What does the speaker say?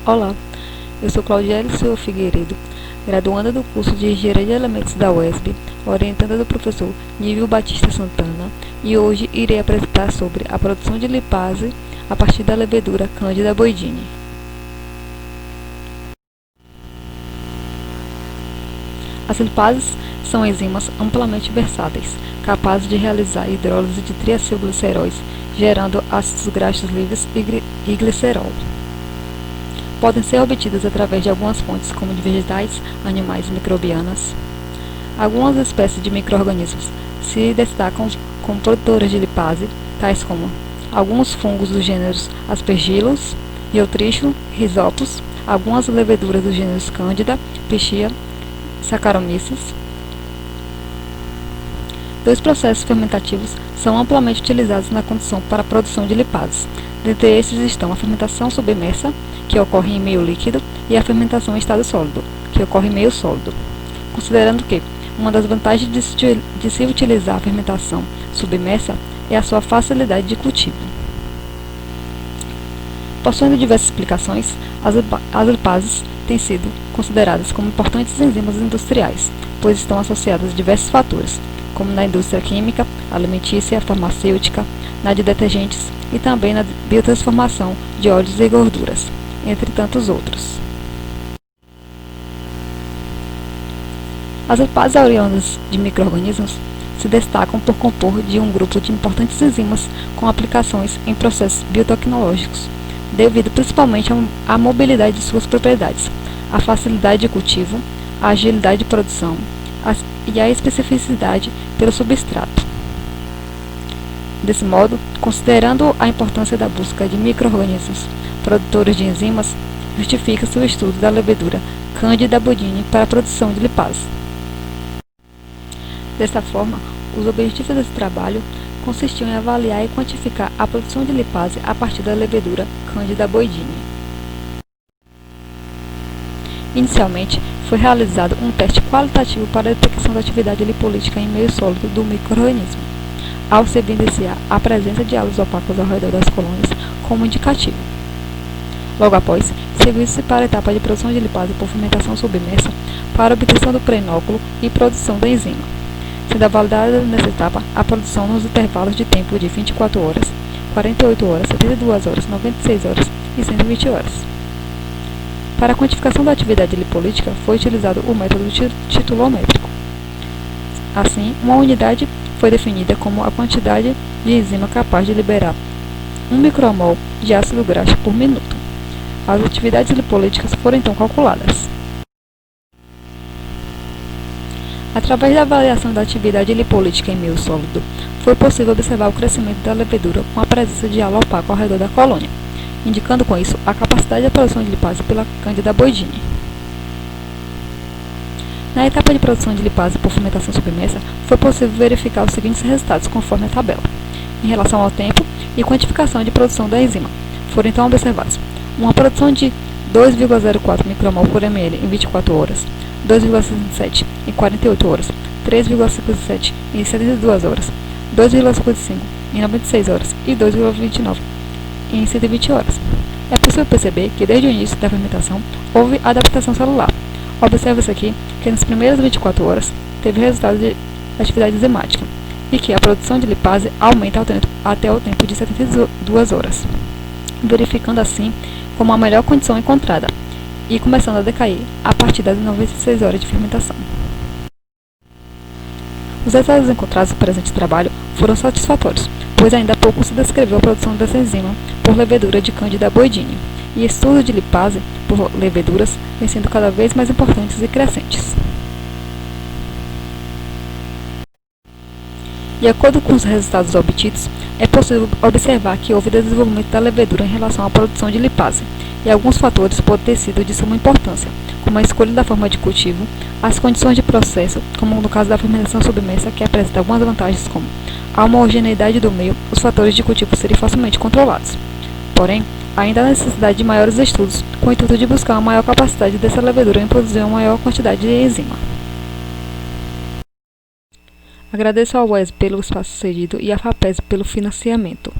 Olá, eu sou Claudiele Silva Figueiredo, graduanda do curso de Engenharia de Elementos da UESB, orientanda do professor Nívio Batista Santana, e hoje irei apresentar sobre a produção de lipase a partir da levedura Candida boidini. As lipases são enzimas amplamente versáteis, capazes de realizar hidrólise de triacilgliceróis, gerando ácidos graxos livres e glicerol. Podem ser obtidas através de algumas fontes, como de vegetais, animais e microbianas. Algumas espécies de micro-organismos se destacam como produtoras de lipase, tais como alguns fungos dos gêneros Aspergillus, Eutrichum, Rhizopus, algumas leveduras dos gêneros Candida, Pichia, Saccharomyces. Dois processos fermentativos são amplamente utilizados na condição para a produção de lipases. Dentre estes estão a fermentação submersa, que ocorre em meio líquido, e a fermentação em estado sólido, que ocorre em meio sólido. Considerando que uma das vantagens de se utilizar a fermentação submersa é a sua facilidade de cultivo. Possuindo diversas explicações, as lipases têm sido consideradas como importantes enzimas industriais, pois estão associadas a diversos fatores, como na indústria química, alimentícia, farmacêutica, na de detergentes e também na biotransformação de óleos e gorduras, entre tantos outros. As lipases oriundas de micro-organismos se destacam por compor de um grupo de importantes enzimas com aplicações em processos biotecnológicos, devido principalmente à mobilidade de suas propriedades, à facilidade de cultivo, à agilidade de produção e à especificidade pelo substrato. Desse modo, considerando a importância da busca de micro-organismos produtores de enzimas, justifica-se o estudo da levedura Candida boidini para a produção de lipase. Desta forma, os objetivos desse trabalho consistiam em avaliar e quantificar a produção de lipase a partir da levedura Candida boidini. Inicialmente, foi realizado um teste qualitativo para a detecção da atividade lipolítica em meio sólido do micro-organismo, ao se evidenciar a presença de halos opacos ao redor das colônias como indicativo. Logo após, seguiu-se para a etapa de produção de lipase por fermentação submersa para a obtenção do pré-inóculo e produção da enzima, sendo validada nessa etapa a produção nos intervalos de tempo de 24 horas, 48 horas, 72 horas, 96 horas e 120 horas. Para a quantificação da atividade lipolítica foi utilizado o método titulométrico. Assim, uma unidade foi definida como a quantidade de enzima capaz de liberar 1 micromol de ácido graxo por minuto. As atividades lipolíticas foram então calculadas. Através da avaliação da atividade lipolítica em meio sólido, foi possível observar o crescimento da levedura com a presença de halo opaco ao redor da colônia, indicando com isso a capacidade de produção de lipase pela Candida boidini. Na etapa de produção de lipase por fermentação submersa, foi possível verificar os seguintes resultados conforme a tabela. Em relação ao tempo e quantificação de produção da enzima, foram então observados uma produção de 2,04 micromol por ml em 24 horas, 2,67 em 48 horas, 3,57 em 72 horas, 2,55 em 96 horas e 2,29 em 120 horas. É possível perceber que desde o início da fermentação houve adaptação celular. Observa-se aqui que nas primeiras 24 horas teve resultado de atividade enzimática e que a produção de lipase aumenta até o tempo de 72 horas, verificando assim como a melhor condição encontrada e começando a decair a partir das 96 horas de fermentação. Os resultados encontrados no presente trabalho foram satisfatórios, pois ainda há pouco se descreveu a produção dessa enzima por levedura de Candida boidini, e estudos de lipase por leveduras vêm sendo cada vez mais importantes e crescentes. De acordo com os resultados obtidos, é possível observar que houve desenvolvimento da levedura em relação à produção de lipase, e alguns fatores podem ter sido de suma importância, como a escolha da forma de cultivo, as condições de processo, como no caso da fermentação submersa, que apresenta algumas vantagens como a homogeneidade do meio, os fatores de cultivo serem facilmente controlados. Porém, ainda há necessidade de maiores estudos, com o intuito de buscar uma maior capacidade dessa levedura em produzir uma maior quantidade de enzima. Agradeço ao UESB pelo espaço cedido e à FAPESB pelo financiamento.